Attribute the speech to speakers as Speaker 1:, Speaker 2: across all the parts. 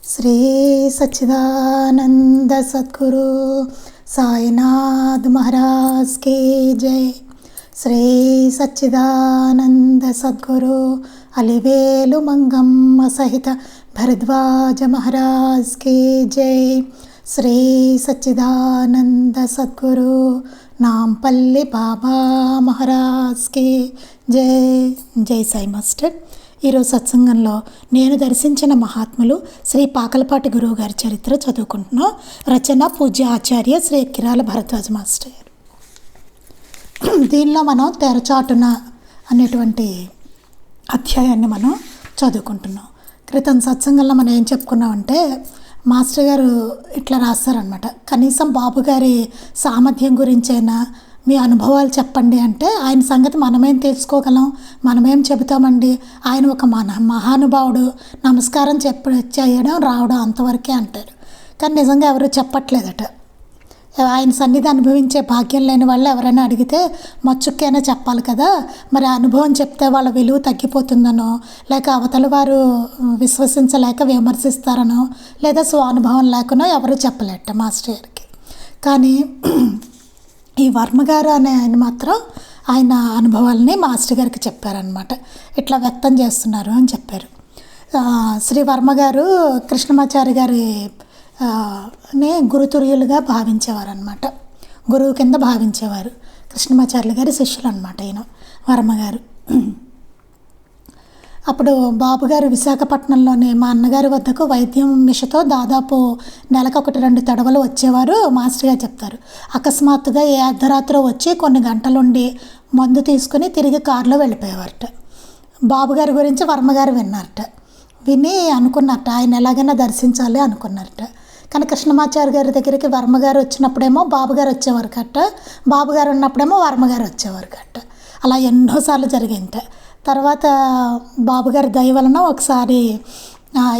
Speaker 1: శ్రీ సచ్చిదానంద సద్గురు సాయినాథ్ మహారాజ్ కి జై. శ్రీ సచ్చిదానంద సద్గురు అలివేలు మంగమ్మ సహిత భరద్వాజ మహారాజ్ కి జై. శ్రీ సచ్చిదానంద సద్గురు నాంపల్లి బాబా మహారాజ్ కి జై. జై సాయి మాస్టర్. ఈరోజు సత్సంగంలో నేను దర్శించిన మహాత్ములు శ్రీ పాకలపాటి గురువు గారి చరిత్ర చదువుకుంటున్నాం. రచన పూజ్య ఆచార్య శ్రీ కిరాల భరద్వాజ మాస్టర్. దీనిలో మనం తెరచాటున అనేటువంటి అధ్యాయాన్ని మనం చదువుకుంటున్నాం. క్రితం సత్సంగంలో మనం ఏం చెప్పుకున్నామంటే మాస్టర్ గారు ఇట్లా రాస్తారనమాట. కనీసం బాబు గారి సామర్థ్యం గురించైనా మీ అనుభవాలు చెప్పండి అంటే ఆయన సంగతి మనమేం తెలుసుకోగలం, మనమేం చెబుతామండి. ఆయన ఒక మహానుభావుడు, నమస్కారం చేయడం రావడం అంతవరకే అంటారు. కానీ నిజంగా ఎవరు చెప్పట్లేదట. ఆయన సన్నిధి అనుభవించే భాగ్యం లేని వాళ్ళు ఎవరైనా అడిగితే మచ్చుక్కైనా చెప్పాలి కదా. మరి అనుభవం చెప్తే వాళ్ళ విలువ తగ్గిపోతుందనో, లేక అవతల వారు విశ్వసించలేక విమర్శిస్తారనో, లేదా స్వానుభవం లేకనో ఎవరు చెప్పలేట మాస్టర్ గారికి. కానీ ఈ వర్మగారు అనే ఆయన మాత్రం ఆయన అనుభవాలని మాస్టర్ గారికి చెప్పారనమాట. ఇట్లా వ్యక్తం చేస్తున్నారు అని చెప్పారు. శ్రీ వర్మగారు కృష్ణమాచారి గారి గురుతుర్యులుగా భావించేవారు అనమాట. గురువు కింద భావించేవారు. కృష్ణమాచార్యులు గారి శిష్యులు అనమాట ఈయన వర్మగారు. అప్పుడు బాబుగారు విశాఖపట్నంలోని మా అన్నగారి వద్దకు వైద్యం మిషతో దాదాపు నెలకు 1-2 తడవలు వచ్చేవారు. మాస్టర్ గారు చెప్తారు, అకస్మాత్తుగా ఏ అర్ధరాత్రి వచ్చి కొన్ని గంటలుండి మందు తీసుకుని తిరిగి కారులో వెళ్ళిపోయేవారట. బాబుగారి గురించి వర్మగారు విన్నారట. విని అనుకున్నారట ఆయన ఎలాగైనా దర్శించాలి అనుకున్నారట. కానీ కృష్ణమాచారి గారి దగ్గరికి వర్మగారు వచ్చినప్పుడేమో బాబుగారు వచ్చేవారు కట్ట, బాబుగారు ఉన్నప్పుడేమో వర్మగారు వచ్చేవారు కట్ట. అలా ఎన్నోసార్లు జరిగింట. తర్వాత బాబుగారి దయ వలన ఒకసారి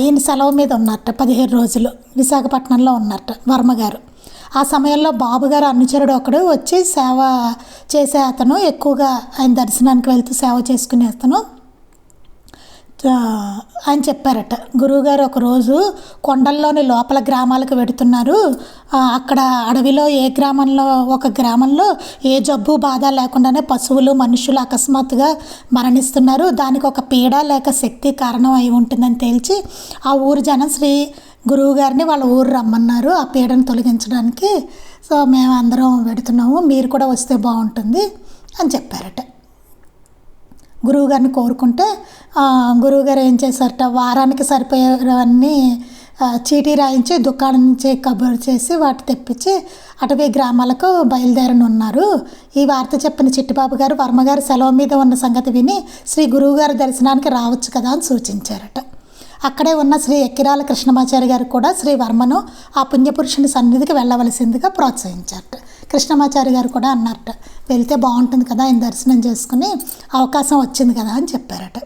Speaker 1: ఈయన సెలవు మీద ఉన్నారట. 15 రోజులు విశాఖపట్నంలో ఉన్నారట వర్మగారు. ఆ సమయంలో బాబుగారు అనుచరుడు ఒకడు వచ్చి సేవ చేసే అతను, ఎక్కువగా ఆయన దర్శనానికి వెళ్తూ సేవ చేసుకునే అతను ఆయన చెప్పారట, గురువుగారు ఒకరోజు కొండల్లోని లోపల గ్రామాలకు వెడుతున్నారు. అక్కడ అడవిలో ఒక గ్రామంలో ఏ జబ్బు బాధ లేకుండానే పశువులు మనుషులు అకస్మాత్తుగా మరణిస్తున్నారు. దానికి ఒక పీడ లేక శక్తి కారణం అయి ఉంటుందని తేల్చి ఆ ఊరు జనం శ్రీ గురువు గారిని వాళ్ళ ఊరు రమ్మన్నారు ఆ పీడను తొలగించడానికి. సో మేము అందరం వెడుతున్నాము, మీరు కూడా వస్తే బాగుంటుంది అని చెప్పారట. గురువుగారిని కోరుకుంటే గురువుగారు ఏం చేశారట, వారానికి సరిపోయేవన్నీ చీటీ రాయించి దుకాణం నుంచి కబురు చేసి వాటి తెప్పించి అటవీ గ్రామాలకు బయలుదేరని ఉన్నారు. ఈ వార్త చెప్పిన చిట్టిబాబు గారు వర్మగారు సెలవు మీద ఉన్న సంగతి విని శ్రీ గురువుగారి దర్శనానికి రావచ్చు కదా అని సూచించారట. అక్కడే ఉన్న శ్రీ ఎక్కిరాల కృష్ణమాచారి గారు కూడా శ్రీ వర్మను ఆ పుణ్యపురుషుని సన్నిధికి వెళ్ళవలసిందిగా ప్రోత్సహించారట. కృష్ణమాచారి గారు కూడా అన్నారట, వెళ్తే బాగుంటుంది కదా, ఆయన దర్శనం చేసుకుని అవకాశం వచ్చింది కదా అని చెప్పారట.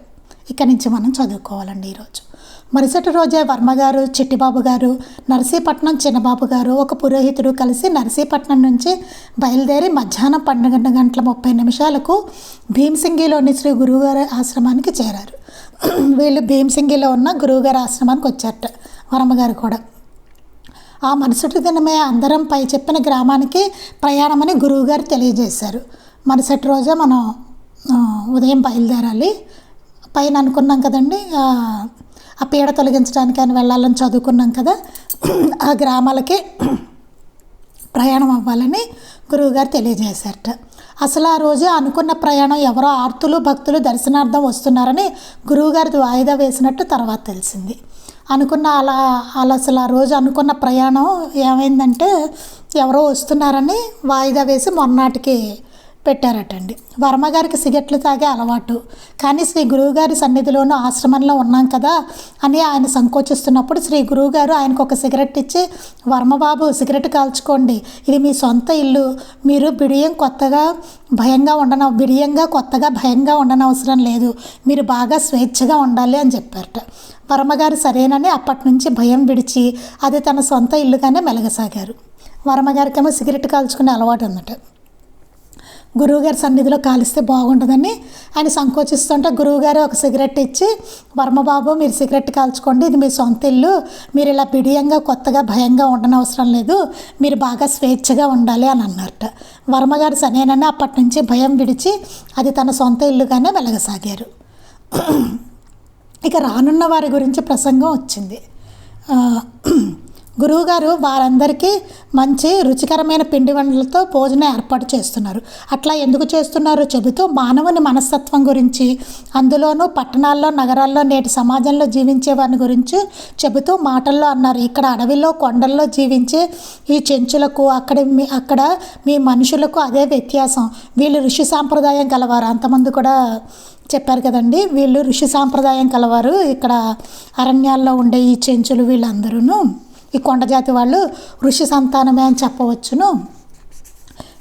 Speaker 1: ఇక్కడి నుంచి మనం చదువుకోవాలండి ఈరోజు. మరుసటి రోజే వర్మగారు, చిట్టిబాబు గారు, నర్సీపట్నం చిన్నబాబు గారు, ఒక పురోహితుడు కలిసి నర్సీపట్నం నుంచి బయలుదేరి మధ్యాహ్నం 12:30 భీమసింగిలోని శ్రీ గురువుగారి ఆశ్రమానికి చేరారు. వీళ్ళు భీమసింగిలో ఉన్న గురువుగారి ఆశ్రమానికి వచ్చారట వర్మగారు కూడా. ఆ మరుసటి దినమే అందరం పై చెప్పిన గ్రామానికి ప్రయాణమని గురువుగారు తెలియజేశారు. మరుసటి రోజే మనం ఉదయం బయలుదేరాలి. పైన అనుకున్నాం కదండి, ఆ పీడ తొలగించడానికి అని వెళ్ళాలని చదువుకున్నాం కదా, ఆ గ్రామాలకి ప్రయాణం అవ్వాలని గురువుగారు తెలియజేశారట. అసలు ఆ రోజే అనుకున్న ప్రయాణం ఎవరో ఆర్తులు భక్తులు దర్శనార్థం వస్తున్నారని గురువుగారిది వాయిదా వేసినట్టు తర్వాత తెలిసింది. అసలు ఆ రోజు అనుకున్న ప్రయాణం ఏమైందంటే ఎవరో వస్తున్నారని వాయిదా వేసి మొన్నటికి పెట్టారటండి. వర్మగారికి సిగరెట్లు తాగే అలవాటు. కానీ శ్రీ గురువుగారి సన్నిధిలోనూ ఆశ్రమంలో ఉన్నాం కదా అని ఆయన సంకోచిస్తున్నప్పుడు శ్రీ గురువుగారు ఆయనకు ఒక సిగరెట్ ఇచ్చి, వర్మబాబు సిగరెట్ కాల్చుకోండి, ఇది మీ సొంత ఇల్లు, మీరు కొత్తగా భయంగా ఉండనవసరం లేదు, మీరు బాగా స్వేచ్ఛగా ఉండాలి అని చెప్పారట. వర్మగారు సరేనని అప్పటి నుంచి భయం విడిచి అది తన సొంత ఇల్లుగానే మెలగసాగారు. వర్మగారికేమో సిగరెట్ కాల్చుకునే అలవాటు ఉందట. గురువుగారి సన్నిధిలో కాలిస్తే బాగుంటుందని ఆయన సంకోచిస్తుంటే గురువుగారు ఒక సిగరెట్ ఇచ్చి, వర్మబాబు మీరు సిగరెట్ కాల్చుకోండి, ఇది మీ సొంత ఇల్లు, మీరు ఇలా బిడియంగా కొత్తగా భయంగా ఉండనవసరం లేదు, మీరు బాగా స్వేచ్ఛగా ఉండాలి అని అన్నారట. వర్మగారు సనేనని అప్పటి నుంచి భయం విడిచి అది తన సొంత ఇల్లుగానే వెలగసాగారు. ఇక రానున్న వారి గురించి ప్రసంగం వచ్చింది. గురువుగారు వారందరికీ మంచి రుచికరమైన పిండి వంటలతో భోజనం ఏర్పాటు చేస్తున్నారు. అట్లా ఎందుకు చేస్తున్నారో చెబుతూ మానవుని మనస్తత్వం గురించి, అందులోనూ పట్టణాల్లో నగరాల్లో నేటి సమాజంలో జీవించే వారిని గురించి చెబుతూ మాటల్లో అన్నారు. ఇక్కడ అడవిలో కొండల్లో జీవించే ఈ చెంచులకు అక్కడ మీ మనుషులకు అదే వ్యత్యాసం. వీళ్ళు ఋషి సాంప్రదాయం కలవారు. అంతమంది కూడా చెప్పారు కదండి, వీళ్ళు ఋషి సాంప్రదాయం కలవారు. ఇక్కడ అరణ్యాల్లో ఉండే ఈ చెంచులు వీళ్ళందరూ ఈ కొండజాతి వాళ్ళు ఋషి సంతానమే అని చెప్పవచ్చును.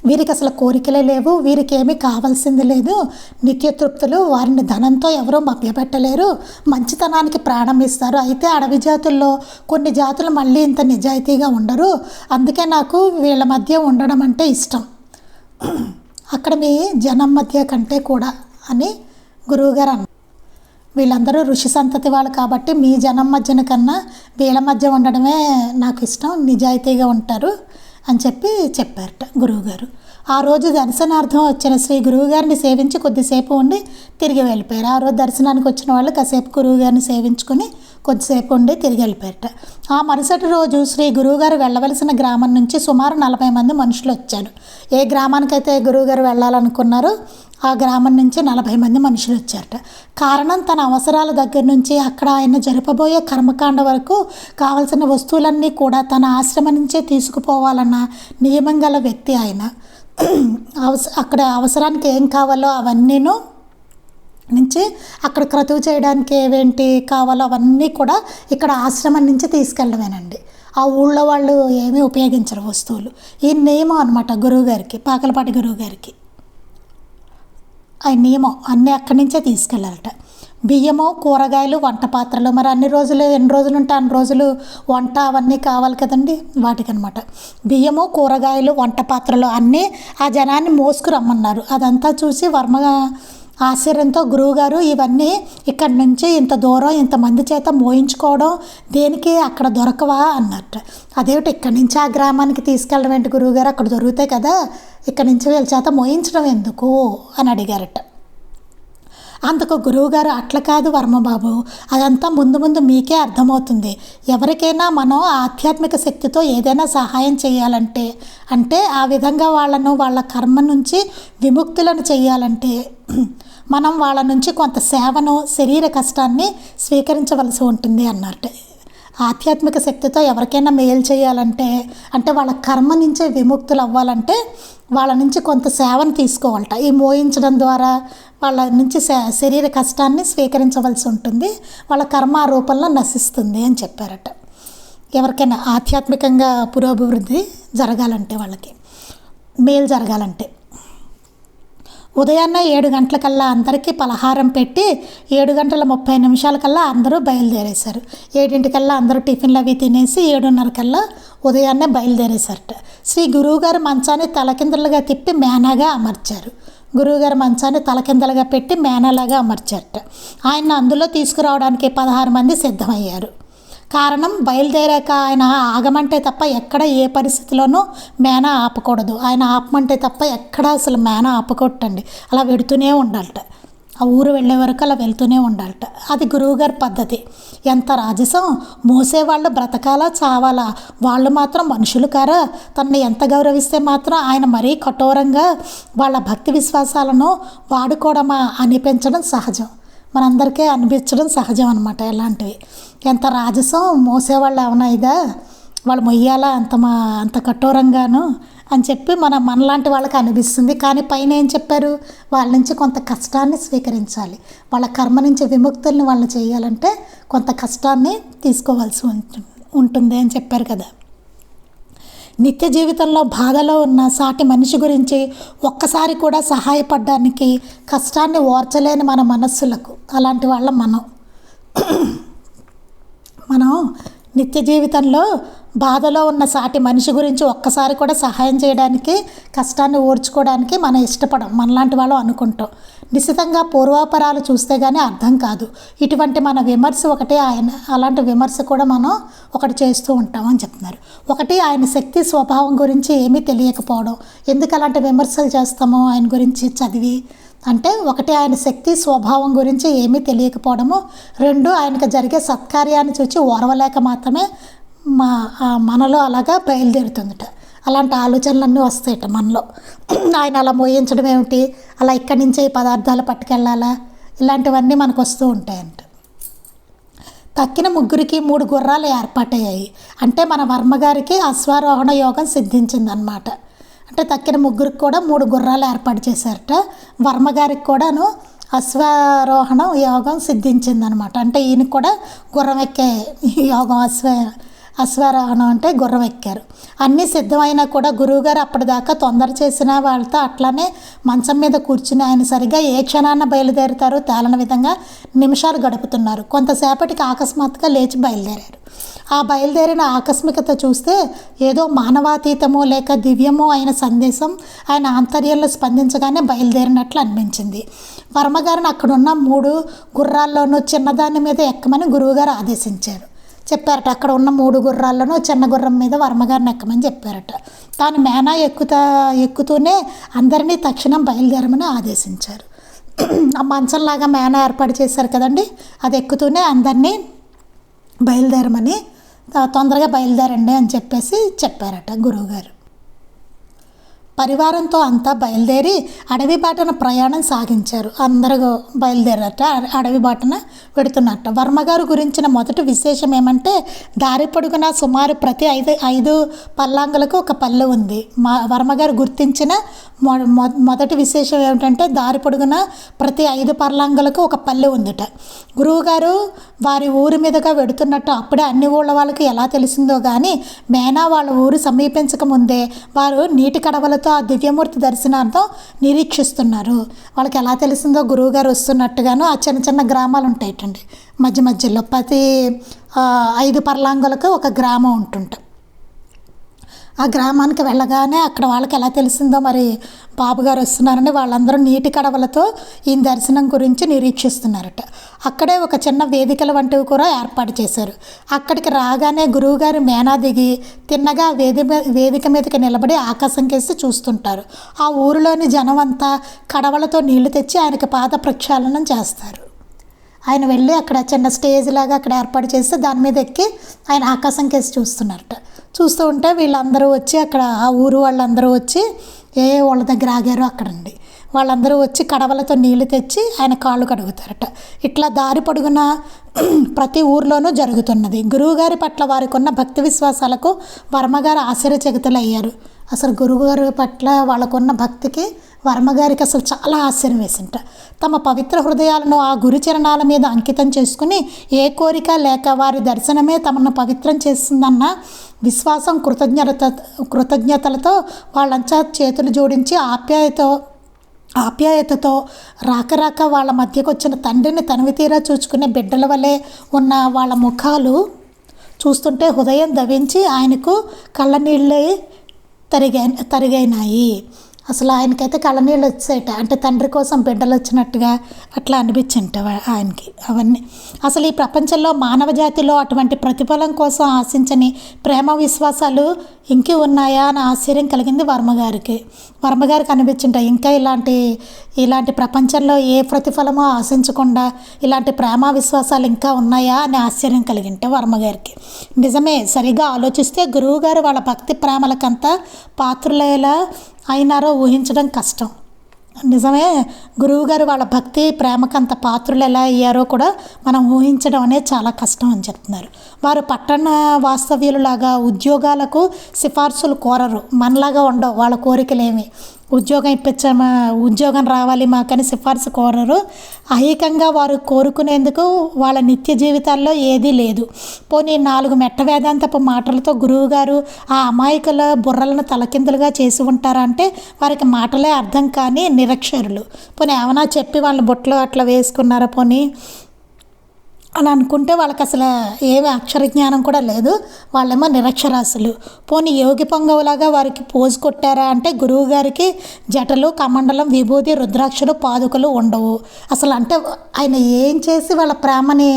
Speaker 1: వీరికి అసలు కోరికలే లేవు, వీరికి ఏమీ కావాల్సింది లేదు, నిత్యతృప్తులు, వారిని ధనంతో ఎవరూ మభ్యపెట్టలేరు, మంచితనానికి ప్రాణం ఇస్తారు. అయితే అడవి జాతుల్లో కొన్ని జాతులు మళ్ళీ ఇంత నిజాయితీగా ఉండరు, అందుకే నాకు వీళ్ళ మధ్య ఉండడం అంటే ఇష్టం, అక్కడ మీ జనం మధ్య కంటే కూడా అని గురువుగారు అన్నారు. వీళ్ళందరూ ఋషి సంతతి వాళ్ళు కాబట్టి మీ జనం మధ్యన కన్నా వీళ్ళ మధ్య ఉండడమే నాకు ఇష్టం, నిజాయితీగా ఉంటారు అని చెప్పారట గురువుగారు. ఆ రోజు దర్శనార్థం వచ్చిన శ్రీ గురువుగారిని సేవించి కొద్దిసేపు ఉండి తిరిగి వెళ్ళిపోయారు. ఆ రోజు దర్శనానికి వచ్చిన వాళ్ళు కాసేపు గురువుగారిని సేవించుకొని కొద్దిసేపు ఉండి తిరిగి వెళ్ళిపోయారట. ఆ మరుసటి రోజు శ్రీ గురువుగారు వెళ్ళవలసిన గ్రామం నుంచి సుమారు 40 మంది మనుషులు వచ్చారు. ఏ గ్రామానికైతే గురువుగారు వెళ్ళాలనుకున్నారో ఆ గ్రామం నుంచి 40 మంది మనుషులు వచ్చారట. కారణం తన అవసరాల దగ్గర నుంచి అక్కడ ఆయన జరపబోయే కర్మకాండ వరకు కావలసిన వస్తువులన్నీ కూడా తన ఆశ్రమం నుంచే తీసుకుపోవాలన్న నియమం గల వ్యక్తి ఆయన. అక్కడ అవసరానికి ఏం కావాలో అవన్నీను నుంచి అక్కడ క్రతువు చేయడానికి ఏవేంటి కావాలో అవన్నీ కూడా ఇక్కడ ఆశ్రమం నుంచి తీసుకెళ్ళడమేనండి. ఆ ఊళ్ళో వాళ్ళు ఏమీ ఉపయోగించరు వస్తువులు. ఈ నియమం అనమాట గురువుగారికి, పాకలపాటి గురువుగారికి ఆ నియమం అన్నీ అక్కడి నుంచే తీసుకెళ్ళాలట. బియ్యము, కూరగాయలు, వంట పాత్రలు, మరి ఎన్ని రోజులు ఉంటే అన్ని రోజులు వంట అవన్నీ కావాలి కదండి, వాటికనమాట. బియ్యము, కూరగాయలు, వంట పాత్రలు అన్నీ ఆ జనాన్ని మోసుకురమ్మన్నారు. అదంతా చూసి వర్మ ఆశ్చర్యంతో గురువుగారు ఇవన్నీ ఇక్కడి నుంచి ఇంత దూరం ఇంతమంది చేత మోయించుకోవడం దేనికి, అక్కడ దొరకవా అన్నట్టు. అదేమిటి ఇక్కడి నుంచి ఆ గ్రామానికి తీసుకెళ్ళడం ఏంటి గురువుగారు, అక్కడ దొరుకుతాయి కదా, ఇక్కడి నుంచి వీళ్ళ చేత మోయించడం ఎందుకు అని అడిగారట. అందుకు గురువుగారు అట్లా కాదు వర్మబాబు, అదంతా ముందు మీకే అర్థమవుతుంది. ఎవరికైనా మనం ఆధ్యాత్మిక శక్తితో ఏదైనా సహాయం చేయాలంటే, అంటే ఆ విధంగా వాళ్ళను వాళ్ళ కర్మ నుంచి విముక్తులను చేయాలంటే మనం వాళ్ళ నుంచి కొంత సేవను, శరీర కష్టాన్ని స్వీకరించవలసి ఉంటుంది అన్నట్టు. ఆధ్యాత్మిక శక్తితో ఎవరికైనా మేలు చేయాలంటే, అంటే వాళ్ళ కర్మ నుంచే విముక్తులు అవ్వాలంటే వాళ్ళ నుంచి కొంత సేవను తీసుకోవాలట. ఈ మోయించడం ద్వారా వాళ్ళ నుంచి శరీర కష్టాన్ని స్వీకరించవలసి ఉంటుంది, వాళ్ళ కర్మ ఆ రూపంలో నశిస్తుంది అని చెప్పారట. ఎవరికైనా ఆధ్యాత్మికంగా పురోభివృద్ధి జరగాలంటే, వాళ్ళకి మేలు జరగాలంటే ఉదయాన్నే 7 గంటలకల్లా అందరికీ పలహారం పెట్టి 7:30 అందరూ బయలుదేరేశారు. 7 అందరూ టిఫిన్లు అవి తినేసి 7:30 ఉదయాన్నే బయలుదేరేశారట. శ్రీ గురువుగారు మంచాన్ని తలకిందులుగా తిప్పి మేనాగా అమర్చారు. గురువుగారు మంచాన్ని తలకిందలుగా పెట్టి మేనాలాగా అమర్చారట. ఆయన అందులో తీసుకురావడానికి 16 మంది సిద్ధమయ్యారు. కారణం, బయలుదేరాక ఆయన ఆగమంటే తప్ప ఎక్కడ ఏ పరిస్థితిలోనూ మేన ఆపకూడదు. ఆయన ఆపమంటే తప్ప ఎక్కడ అసలు మేన ఆపకూడదండి, అలా వెడుతూనే ఉండాలట. ఆ ఊరు వెళ్ళే వరకు అలా వెళ్తూనే ఉండాలట. అది గురువుగారి పద్ధతి. ఎంత రాజసం, మోసేవాళ్ళు బ్రతకాలా చావాలా, వాళ్ళు మాత్రం మనుషులు కారా, తనని ఎంత గౌరవిస్తే మాత్రం ఆయన మరీ కఠోరంగా వాళ్ళ భక్తి విశ్వాసాలను వాడుకోవడమా అనిపించడం సహజం, మనందరికీ అనిపించడం సహజం అనమాట. ఎలాంటివి ఎంత రాజసం, మోసేవాళ్ళు ఏమన్నా ఇదా, వాళ్ళు మొయ్యాలా అంత కఠోరంగాను అని చెప్పి మనలాంటి వాళ్ళకి అనిపిస్తుంది. కానీ పైన ఏం చెప్పారు, వాళ్ళ నుంచి కొంత కష్టాన్ని స్వీకరించాలి, వాళ్ళ కర్మ నుంచి విముక్తుల్ని వాళ్ళు చేయాలంటే కొంత కష్టాన్ని తీసుకోవాల్సి ఉంటుంది అని చెప్పారు కదా. నిత్య జీవితంలో బాధలో ఉన్న సాటి మనిషి గురించి ఒక్కసారి కూడా సహాయపడడానికి కష్టాన్ని ఓర్చలేని మన మనస్సులకు, అలాంటి వాళ్ళం మనం నిత్య జీవితంలో బాధలో ఉన్న సాటి మనిషి గురించి ఒక్కసారి కూడా సహాయం చేయడానికి, కష్టాన్ని ఓర్చుకోవడానికి మనం ఇష్టపడం, మనలాంటి వాళ్ళు అనుకుంటాం. నిశితంగా పూర్వాపరాలు చూస్తే కానీ అర్థం కాదు. ఇటువంటి మన విమర్శ ఒకటి, ఆయన అలాంటి విమర్శ కూడా మనం ఒకటి చేస్తూ ఉంటామని చెప్తున్నారు. ఒకటి, ఆయన శక్తి స్వభావం గురించి ఏమీ తెలియకపోవడం. ఎందుకు అలాంటి విమర్శలు చేస్తామో ఆయన గురించి చదివి అంటే, ఒకటి ఆయన శక్తి స్వభావం గురించి ఏమీ తెలియకపోవడము. రెండు, ఆయనకు జరిగే సత్కార్యాన్ని చూసి ఓర్వలేక మాత్రమే మనలో అలాగా బయలుదేరుతుందట. అలాంటి ఆలోచనలన్నీ వస్తాయట మనలో. ఆయన అలా మోయించడం ఏమిటి, అలా ఇక్కడి నుంచే ఈ పదార్థాలు పట్టుకెళ్ళాలా, ఇలాంటివన్నీ మనకు వస్తూ ఉంటాయంట. తక్కిన ముగ్గురికి 3 గుర్రాలు ఏర్పాటయ్యాయి. అంటే మన వర్మగారికి అశ్వారోహణ యోగం సిద్ధించిందనమాట. అంటే తక్కిన ముగ్గురికి కూడా 3 గుర్రాలు ఏర్పాటు చేశారట. వర్మగారికి కూడాను అశ్వారోహణ యోగం సిద్ధించిందనమాట. అంటే ఈయనకు కూడా గుర్రం ఎక్కే యోగం, అశ్వారోహణం అంటే గుర్రం ఎక్కారు. అన్నీ సిద్ధమైనా కూడా గురువుగారు అప్పటిదాకా తొందర చేసిన వాళ్ళతో అట్లానే మంచం మీద కూర్చుని ఆయన సరిగా ఏ క్షణాన బయలుదేరుతారో తేలని విధంగా నిమిషాలు గడుపుతున్నారు. కొంతసేపటికి అకస్మాత్తుగా లేచి బయలుదేరారు. ఆ బయలుదేరిన ఆకస్మికత చూస్తే ఏదో మానవాతీతమో లేక దివ్యమో అయిన సందేశం ఆయన ఆంతర్యంలో స్పందించగానే బయలుదేరినట్లు అనిపించింది. వర్మగారిని అక్కడున్న 3 గుర్రాల్లోనూ చిన్నదాని మీద ఎక్కమని గురువుగారు ఆదేశించారు. చెప్పారట. అక్కడ ఉన్న 3 గుర్రాల్లోనూ చిన్న గుర్రం మీద వర్మగారిని ఎక్కమని చెప్పారట. తాను మేనా ఎక్కుతూనే అందరినీ తక్షణం బయలుదేరమని ఆదేశించారు. ఆ మంచంలాగా మేనా ఏర్పాటు చేశారు కదండి, అది ఎక్కుతూనే అందరినీ బయలుదేరమని, తొందరగా బయలుదేరండి అని చెప్పారట గురువుగారు. పరివారంతో అంతా బయలుదేరి అడవి బాటన ప్రయాణం సాగించారు. అందరూ బయలుదేరట, అడవి బాటన పెడుతున్నట్ట. వర్మగారు గురించిన మొదటి విశేషం ఏమంటే, దారి పొడుగున సుమారు ప్రతి 5 పల్లాంగులకు ఒక పల్లె ఉంది. వర్మగారు గుర్తించిన మొదటి విశేషం ఏమిటంటే, దారి పొడుగున ప్రతి 5 పల్లాంగులకు ఒక పల్లె ఉందిట. గురువుగారు వారి ఊరి మీదుగా వెడుతున్నట్టు అప్పుడే అన్ని ఊళ్ళ వాళ్ళకి ఎలా తెలిసిందో కానీ, మేనా వాళ్ళ ఊరు సమీపించక ముందే వారు నీటి కడవలతో ఆ దివ్యమూర్తి దర్శనార్థం నిరీక్షిస్తున్నారు. వాళ్ళకి ఎలా తెలిసిందో గురువుగారు వస్తున్నట్టుగాను. ఆ చిన్న చిన్న గ్రామాలు ఉంటాయటండి మధ్యలో, ప్రతి 5 పర్లాంగులకు ఒక గ్రామం ఉంటుంట. ఆ గ్రామానికి వెళ్ళగానే అక్కడ వాళ్ళకి ఎలా తెలిసిందో మరి బాబుగారు వస్తున్నారని వాళ్ళందరూ నీటి కడవలతో ఈయన దర్శనం గురించి నిరీక్షిస్తున్నారట. అక్కడే ఒక చిన్న వేదికల వంటివి కూడా ఏర్పాటు చేశారు. అక్కడికి రాగానే గురువుగారు మేనా దిగి తిన్నగా వేదిక మీదకి నిలబడి ఆకాశం కేసి చూస్తుంటారు. ఆ ఊరిలోని జనం అంతా కడవలతో నీళ్లు తెచ్చి ఆయనకి పాద ప్రక్షాళనం చేస్తారు. ఆయన వెళ్ళి అక్కడ చిన్న స్టేజ్ లాగా అక్కడ ఏర్పాటు చేస్తే దాని మీద ఎక్కి ఆయన ఆకాశం కేసి చూస్తున్నారట. చూస్తూ ఉంటే వీళ్ళందరూ వచ్చి అక్కడ ఆ ఊరు వాళ్ళందరూ వచ్చి వాళ్ళ దగ్గర ఆగారో అక్కడండి వాళ్ళందరూ వచ్చి కడవలతో నీళ్లు తెచ్చి ఆయన కాళ్ళు కడుగుతారట. ఇట్లా దారి పొడుగున ప్రతి ఊర్లోనూ జరుగుతున్నది. గురువుగారి పట్ల వారికి ఉన్న భక్తి విశ్వాసాలకు వర్మగారు ఆశ్చర్యచకితులయ్యారు. అసలు గురువుగారి పట్ల వాళ్ళకున్న భక్తికి వర్మగారికి అసలు చాలా ఆశ్చర్యం వేసింట. తమ పవిత్ర హృదయాలను ఆ గురుచరణాల మీద అంకితం చేసుకుని ఏ కోరిక లేక వారి దర్శనమే తమను పవిత్రం చేస్తుందన్న విశ్వాసం, కృతజ్ఞతలతో వాళ్ళంచా చేతులు జోడించి ఆప్యాయతతో రాక వాళ్ళ మధ్యకు వచ్చిన తండ్రిని తనివితీరా చూచుకునే బిడ్డల వలె ఉన్న వాళ్ళ ముఖాలు చూస్తుంటే హృదయం దవించి ఆయనకు కళ్ళనీళ్ళే తరిగైనాయి. అసలు ఆయనకైతే కళ్ళనీళ్ళు వచ్చాయట. అంటే తండ్రి కోసం బిడ్డలు వచ్చినట్టుగా అట్లా అనిపించింట ఆయనకి అవన్నీ. అసలు ఈ ప్రపంచంలో మానవ జాతిలో అటువంటి ప్రతిఫలం కోసం ఆశించని ప్రేమ విశ్వాసాలు ఇంకే ఉన్నాయా అని ఆశ్చర్యం కలిగింది వర్మగారికి అనిపించింట. ఇంకా ఇలాంటి ప్రపంచంలో ఏ ప్రతిఫలమో ఆశించకుండా ఇలాంటి ప్రేమ విశ్వాసాలు ఇంకా ఉన్నాయా అని ఆశ్చర్యం కలిగింటే వర్మగారికి. నిజమే, సరిగా ఆలోచిస్తే గురువుగారు వాళ్ళ భక్తి ప్రేమలకంతా పాత్రులేలా అయినారో ఊహించడం కష్టం. నిజమే, గురువుగారు వాళ్ళ భక్తి ప్రేమకంత పాత్రలు ఎలా అయ్యారో కూడా మనం ఊహించడం అనేది చాలా కష్టం అని చెప్తున్నారు. వారు పట్టణ వాస్తవ్యులలాగా ఉద్యోగాలకు సిఫార్సులు కోరరు. మనలాగా ఉండవు వాళ్ళ కోరికలేమి. ఉద్యోగం రావాలి మాకని సిఫార్సు కోరరు. ఐహికంగా వారు కోరుకునేందుకు వాళ్ళ నిత్య జీవితాల్లో ఏదీ లేదు. పోనీ 4 మెట్ట వేదాంతపు మాటలతో గురువుగారు ఆ అమాయకుల బుర్రలను తలకిందులుగా చేసి ఉంటారంటే వారికి మాటలే అర్థం కాని నిరక్షరులు. పోనీ ఏమైనా చెప్పి వాళ్ళ బుట్టలో అట్లా వేసుకున్నారా? పోనీ అని అనుకుంటే వాళ్ళకి అసలు ఏమి అక్షర జ్ఞానం కూడా లేదు. వాళ్ళేమో నిరక్షరాస్యులు. పోనీ యోగి పొంగవులాగా వారికి పోజు కొట్టారా అంటే గురువు గారికి జటలు, కమండలం, విభూతి, రుద్రాక్షలు, పాదుకలు ఉండవు అసలు. అంటే ఆయన ఏం చేసి వాళ్ళ ప్రేమని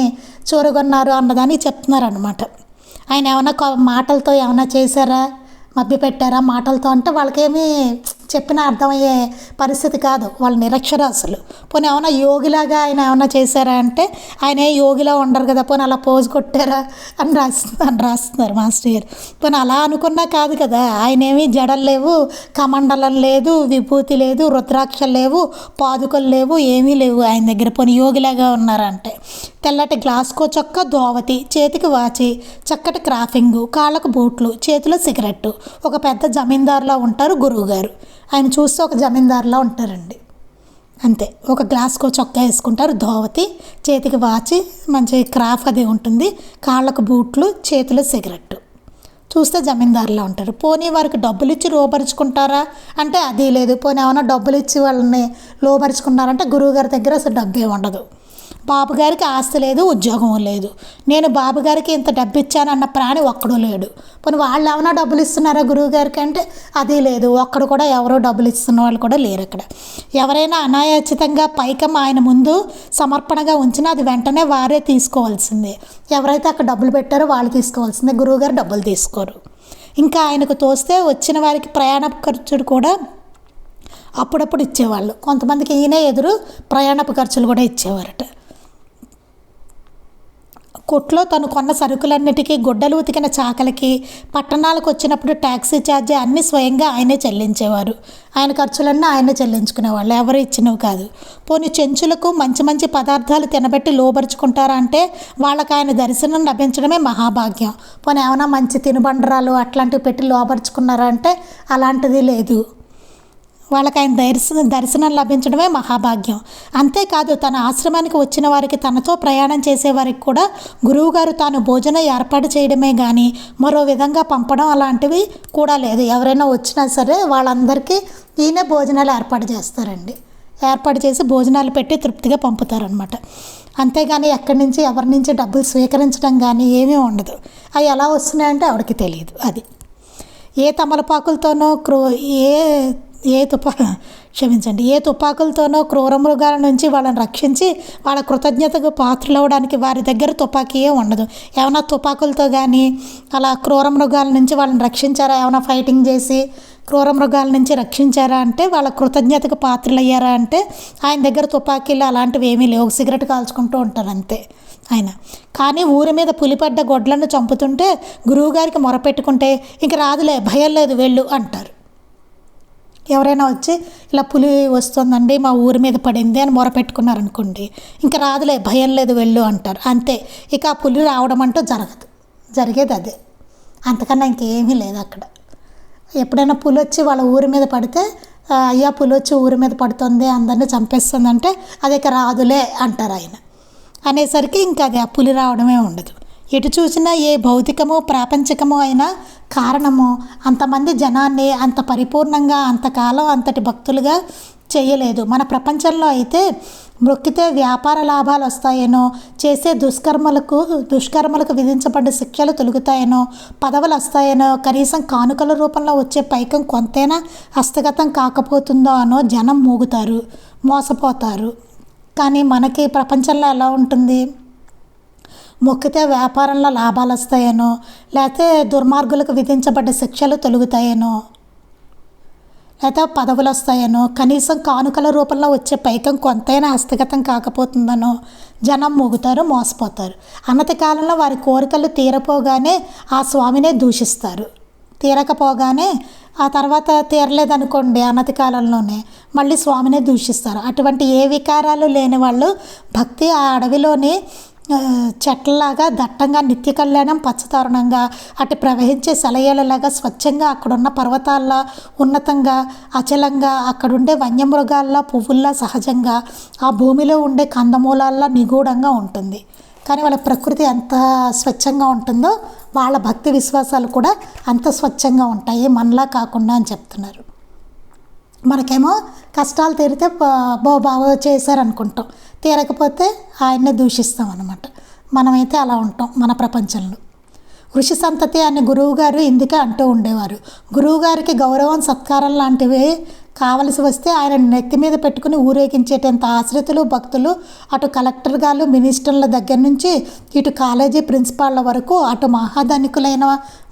Speaker 1: చూరగొన్నారు అన్నదాన్ని చెప్తున్నారనమాట. ఆయన ఏమైనా మాటలతో ఏమైనా చేశారా, మభ్యపెట్టారా మాటలతో అంటే వాళ్ళకేమీ చెప్పిన అర్థమయ్యే పరిస్థితి కాదు. వాళ్ళు నిరక్షరాస్యులు. పోనీ ఏమైనా యోగిలాగా ఆయన ఏమైనా చేశారా అంటే ఆయన యోగిలా ఉండరు కదా, పోనీ అలా పోజు కొట్టారా అని రాస్తున్నారు మాస్టర్ గారు. పోనీ అలా అనుకున్నా కాదు కదా, ఆయన ఏమీ జడలు లేవు, కమండలం లేదు, విభూతి లేదు, రుద్రాక్షలు లేవు, పాదుకలు లేవు, ఏమీ లేవు ఆయన దగ్గర. పోనీ యోగిలాగా ఉన్నారంటే తెల్లటి గ్లాస్కో చొక్క, దోవతి, చేతికి వాచి, చక్కటి క్రాఫింగు, కాళ్ళకు బూట్లు, చేతిలో సిగరెట్టు. ఒక పెద్ద జమీందారులా ఉంటారు గురువుగారు. ఆయన చూస్తే ఒక జమీందారులా ఉంటారండి అంతే. ఒక గ్లాస్కో చొక్కా వేసుకుంటారు, దోవతి, చేతికి వాచి, మంచి క్రాఫ్ అది ఉంటుంది, కాళ్ళకు బూట్లు, చేతిలో సిగరెట్టు. చూస్తే జమీందారులా ఉంటారు. పోనీ వారికి డబ్బులు ఇచ్చి లోపరుచుకుంటారా అంటే అది లేదు. పోనీ ఏమైనా డబ్బులు ఇచ్చి వాళ్ళని లోపరుచుకున్నారంటే గురువుగారి దగ్గర అసలు డబ్బే ఉండదు. బాబుగారికి ఆస్తి లేదు, ఉద్యోగం లేదు. నేను బాబుగారికి ఇంత డబ్బు ఇచ్చానన్న ప్రాణి ఒక్కడూ లేడు. పోనీ వాళ్ళు ఏమైనా డబ్బులు ఇస్తున్నారా గురువుగారికి అంటే అది లేదు. ఒక్కడు కూడా ఎవరో డబ్బులు ఇస్తున్న వాళ్ళు కూడా లేరు అక్కడ. ఎవరైనా అనాయాచితంగా పైకం ఆయన ముందు సమర్పణగా ఉంచినా అది వెంటనే వారే తీసుకోవాల్సిందే. ఎవరైతే అక్కడ డబ్బులు పెట్టారో వాళ్ళు తీసుకోవాల్సిందే. గురువుగారు డబ్బులు తీసుకోరు. ఇంకా ఆయనకు తోస్తే వచ్చిన వారికి ప్రయాణ ఖర్చులు కూడా అప్పుడప్పుడు ఇచ్చేవాళ్ళు. కొంతమందికి ఈయనే ఎదురు ప్రయాణపు ఖర్చులు కూడా ఇచ్చేవారట. కొట్లో తను కొన్న సరుకులన్నిటికీ, గుడ్డలు ఉతికిన చాకలికి, పట్టణాలకు వచ్చినప్పుడు ట్యాక్సీ ఛార్జీ అన్నీ స్వయంగా ఆయనే చెల్లించేవారు. ఆయన ఖర్చులన్నీ ఆయనే చెల్లించుకునేవాళ్ళు, ఎవరు ఇచ్చినవి కాదు. పోనీ చెంచులకు మంచి మంచి పదార్థాలు తినబెట్టి లోబరుచుకుంటారా అంటే వాళ్ళకి ఆయన దర్శనం లభించడమే మహాభాగ్యం. పోనీ ఏమైనా మంచి తినుబండరాలు అట్లాంటివి పెట్టి లోబరుచుకున్నారా అంటే అలాంటిది లేదు. వాళ్ళకి ఆయన దర్శనం లభించడమే మహాభాగ్యం. అంతేకాదు తన ఆశ్రమానికి వచ్చిన వారికి, తనతో ప్రయాణం చేసేవారికి కూడా గురువుగారు తాను భోజనం ఏర్పాటు చేయడమే కానీ మరో విధంగా పంపడం అలాంటివి కూడా లేదు. ఎవరైనా వచ్చినా సరే వాళ్ళందరికీ ఈయనే భోజనాలు ఏర్పాటు చేస్తారండి. ఏర్పాటు చేసి భోజనాలు పెట్టి తృప్తిగా పంపుతారనమాట. అంతేగాని ఎక్కడి నుంచి ఎవరి నుంచి డబ్బులు స్వీకరించడం కానీ ఏమీ ఉండదు. అవి ఎలా వస్తున్నాయంటే ఎవరికి తెలియదు. అది ఏ తమలపాకులతోనో ఏ తుపాకులతోనో క్రూర మృగాల నుంచి వాళ్ళని రక్షించి వాళ్ళ కృతజ్ఞతకు పాత్రలవడానికి వారి దగ్గర తుపాకీయే ఉండదు. ఏమైనా తుపాకులతో కానీ అలా క్రూర మృగాల నుంచి వాళ్ళని రక్షించారా, ఏమైనా ఫైటింగ్ చేసి క్రూర మృగాల నుంచి రక్షించారా అంటే వాళ్ళ కృతజ్ఞతకు పాత్రలు అయ్యారా అంటే ఆయన దగ్గర తుపాకీలు అలాంటివి ఏమీ లేవు. సిగరెట్ కాల్చుకుంటూ ఉంటారు అంతే ఆయన. కానీ ఊరి మీద పులిపడ్డ గొడ్లను చంపుతుంటే గురువుగారికి మొరపెట్టుకుంటే ఇంక రాదులే, భయం లేదు, వెళ్ళు అంటారు. ఎవరైనా వచ్చి ఇలా పులి వస్తుందండి మా ఊరి మీద పడింది అని మొరపెట్టుకున్నారనుకోండి, ఇంకా రాదులే, భయం లేదు, వెళ్ళు అంటారు అంతే. ఇక ఆ పులి రావడం అంటూ జరగదు. జరిగేది అదే, అంతకన్నా ఇంకేమీ లేదు అక్కడ. ఎప్పుడైనా పులి వచ్చి వాళ్ళ ఊరి మీద పడితే అయ్యా పులి వచ్చి ఊరి మీద పడుతుంది, అందరినీ చంపేస్తుంది అంటే అది ఇక రాదులే అంటారు ఆయన. అనేసరికి ఇంకా అది ఆ పులి రావడమే ఉండదు. ఎటు చూసినా ఏ భౌతికమో ప్రాపంచికమో అయినా కారణము అంతమంది జనాన్ని అంత పరిపూర్ణంగా అంతకాలం అంతటి భక్తులుగా చేయలేదు. మన ప్రపంచంలో అయితే మొక్కితే వ్యాపార లాభాలు వస్తాయేనో, చేసే దుష్కర్మలకు విధించబడ్డ శిక్షలు తొలుగుతాయేనో, పదవులు వస్తాయేనో, కనీసం కానుకల రూపంలో వచ్చే పైకం కొంతైనా హస్తగతం కాకపోతుందో అనో జనం మూగుతారు, మోసపోతారు. కానీ మనకి ప్రపంచంలో ఎలా ఉంటుంది? మొక్కితే వ్యాపారంలో లాభాలు వస్తాయేనో, లేకపోతే దుర్మార్గులకు విధించబడ్డ శిక్షలు తొలుగుతాయేనో, లేకపోతే పదవులు వస్తాయేనో, కనీసం కానుకల రూపంలో వచ్చే పైకం కొంతైనా హస్తగతం కాకపోతుందనో జనం మూగుతారు, మోసపోతారు. అన్నతి కాలంలో వారి కోరికలు తీరపోగానే ఆ స్వామినే దూషిస్తారు. తీరకపోగానే ఆ తర్వాత తీరలేదనుకోండి అనతి కాలంలోనే మళ్ళీ స్వామినే దూషిస్తారు. అటువంటి ఏ వికారాలు లేని వాళ్ళు భక్తి ఆ అడవిలోని చెట్లలాగా దట్టంగా నిత్య కళ్యాణం పచ్చతరుణంగా అటు ప్రవహించే సెలయేళ్ళలాగా స్వచ్ఛంగా అక్కడున్న పర్వతాల్లో ఉన్నతంగా అచలంగా అక్కడుండే వన్యమృగాల్లో పువ్వుల్లా సహజంగా ఆ భూమిలో ఉండే కందమూలాల్లో నిగూఢంగా ఉంటుంది. కానీ వాళ్ళ ప్రకృతి ఎంత స్వచ్ఛంగా ఉంటుందో వాళ్ళ భక్తి విశ్వాసాలు కూడా అంత స్వచ్ఛంగా ఉంటాయి, మనలా కాకుండా అని చెప్తున్నారు. మనకేమో కష్టాలు తీరితే బాగా చేశారనుకుంటాం, తీరకపోతే ఆయన్నే దూషిస్తాం అన్నమాట. మనమైతే అలా ఉంటాం మన ప్రపంచంలో. ఋషి సంతతి అని గురువుగారు ఇందుకే అంటూ ఉండేవారు. గురువుగారికి గౌరవం సత్కారం లాంటివి కావలసి వస్తే ఆయన నెత్తి మీద పెట్టుకుని ఊరేగించేటంత ఆశ్రితులు భక్తులు, అటు కలెక్టర్ గారు మినిస్టర్ల దగ్గర నుంచి ఇటు కాలేజీ ప్రిన్సిపాళ్ళ వరకు, అటు మహాధనికులైన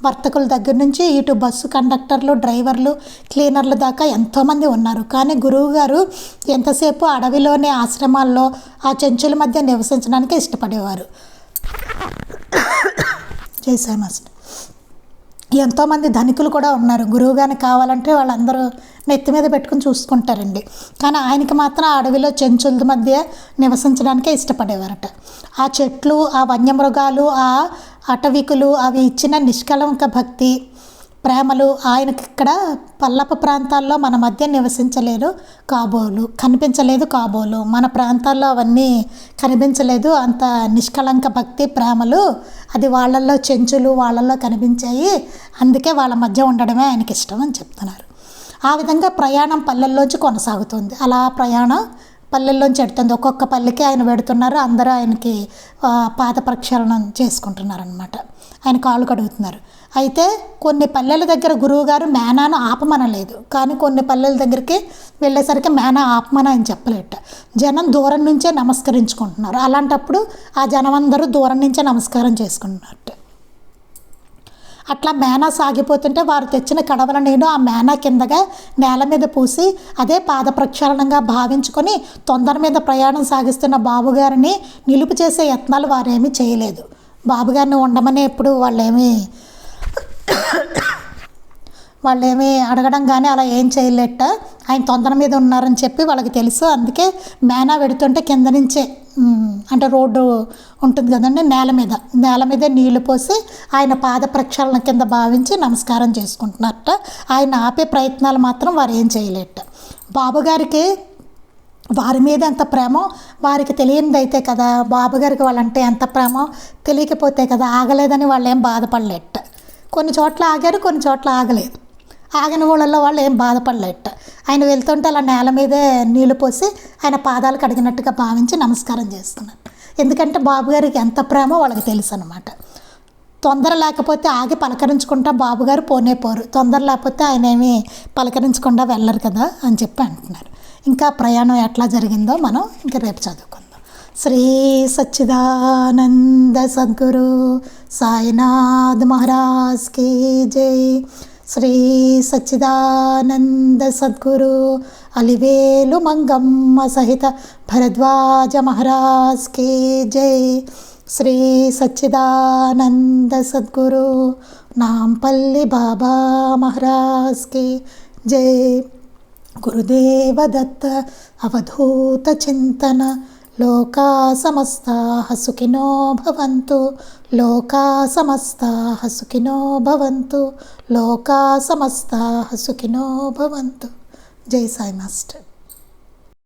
Speaker 1: వర్తకుల దగ్గర నుంచి ఇటు బస్సు కండక్టర్లు, డ్రైవర్లు, క్లీనర్ల దాకా ఎంతోమంది ఉన్నారు. కానీ గురువుగారు ఎంతసేపు అడవిలోని ఆశ్రమాల్లో ఆ చెంచుల మధ్య నివసించడానికి ఇష్టపడేవారు. జై మాస్టర్. ఎంతోమంది ధనికులు కూడా ఉన్నారు. గురువుగారికి కావాలంటే వాళ్ళందరూ నెత్తి మీద పెట్టుకుని చూసుకుంటారండి. కానీ ఆయనకి మాత్రం ఆ అడవిలో చెంచుల మధ్య నివసించడానికే ఇష్టపడేవారట. ఆ చెట్లు, ఆ వన్యమృగాలు, ఆ అటవికులు అవి ఇచ్చిన నిష్కలంక భక్తి ప్రేమలు ఆయనకి ఇక్కడ పల్లపు ప్రాంతాల్లో మన మధ్య కనిపించలేదు కాబోలు. మన ప్రాంతాల్లో అవన్నీ కనిపించలేదు. అంత నిష్కలంక భక్తి ప్రేమలు అది వాళ్ళల్లో చెంచులు వాళ్ళల్లో కనిపించాయి. అందుకే వాళ్ళ మధ్య ఉండడమే ఆయనకి ఇష్టం అని చెప్తున్నారు. ఆ విధంగా ప్రయాణం పల్లెల్లోంచి కొనసాగుతుంది. అలా ప్రయాణం పల్లెల్లోంచి ఎడుతుంది. ఒక్కొక్క పల్లెకి ఆయన పెడుతున్నారు. అందరూ ఆయనకి పాద ప్రక్షాళన చేసుకుంటున్నారనమాట. ఆయన కాళ్ళు కడుగుతున్నారు. అయితే కొన్ని పల్లెల దగ్గర గురువుగారు మేనాను ఆపమనలేదు. కానీ కొన్ని పల్లెల దగ్గరికి వెళ్ళేసరికి మేనా ఆపమని ఆయన చెప్పలేట. జనం దూరం నుంచే నమస్కరించుకుంటున్నారు. అలాంటప్పుడు ఆ జనం అందరూ దూరం నుంచే నమస్కారం చేసుకుంటున్నట్టు. అట్లా మేనా సాగిపోతుంటే వారు తెచ్చిన కడవల నీరు ఆ మేనా కిందగా నేల మీద పూసి అదే పాద ప్రక్షాళనంగా భావించుకొని తొందర మీద ప్రయాణం సాగిస్తున్న బాబుగారిని నిలుపు చేసే యత్నాలు వారేమీ చేయలేదు. బాబుగారిని ఉండమని ఎప్పుడు వాళ్ళేమీ అడగడం కానీ అలా ఏం చేయలేట. ఆయన తొందర మీద ఉన్నారని చెప్పి వాళ్ళకి తెలుసు. అందుకే మేనా వెడుతుంటే కింద నుంచే అంటే రోడ్డు ఉంటుంది కదండి, నేల మీద నీళ్లు పోసి ఆయన పాద ప్రక్షాళన కింద భావించి నమస్కారం చేసుకుంటున్నారట. ఆయన ఆపే ప్రయత్నాలు మాత్రం వారు ఏం చేయలేట. బాబుగారికి వారి మీద ఎంత ప్రేమో వారికి తెలియనిది అయితే కదా, బాబుగారికి వాళ్ళంటే ఎంత ప్రేమో తెలియకపోతే కదా ఆగలేదని వాళ్ళు ఏం బాధపడలేట. కొన్ని చోట్ల ఆగారు, కొన్ని చోట్ల ఆగలేదు. ఆగిన ఊళ్ళల్లో వాళ్ళు ఏం బాధపడలేట. ఆయన వెళ్తుంటే అలా నేల మీదే నీళ్లు పోసి ఆయన పాదాలు కడిగినట్టుగా భావించి నమస్కారం చేస్తున్నారు. ఎందుకంటే బాబుగారికి ఎంత ప్రేమో వాళ్ళకి తెలుసు అనమాట. తొందర లేకపోతే ఆగి పలకరించుకుంటా బాబుగారు పోరు. తొందర లేకపోతే ఆయన ఏమీ పలకరించకుండా వెళ్ళరు కదా అని చెప్పి అంటున్నారు. ఇంకా ప్రయాణం ఎట్లా జరిగిందో మనం ఇంకా రేపు చదువుకుందాం. శ్రీ సచ్చిదానంద సద్గురు సాయినాథ్ మహారాజ్ కీ జై. శ్రీ సచ్చిదానంద సద్గురు అలివేలు మంగమ్మ సహిత భరద్వాజ మహారాజ్ కీ జై. శ్రీ సచ్చిదానంద సద్గురు నాంపల్లి బాబా మహారాజ్ కీ జై. గురుదేవ దత్త అవధూత చింతన. లోకా సమస్తాః సుఖినో భవంతు. లోకా సమస్తాః సుఖినో భవంతు. లోకా సమస్తాః సుఖినో భవంతు. జై సాయి మాస్టర్.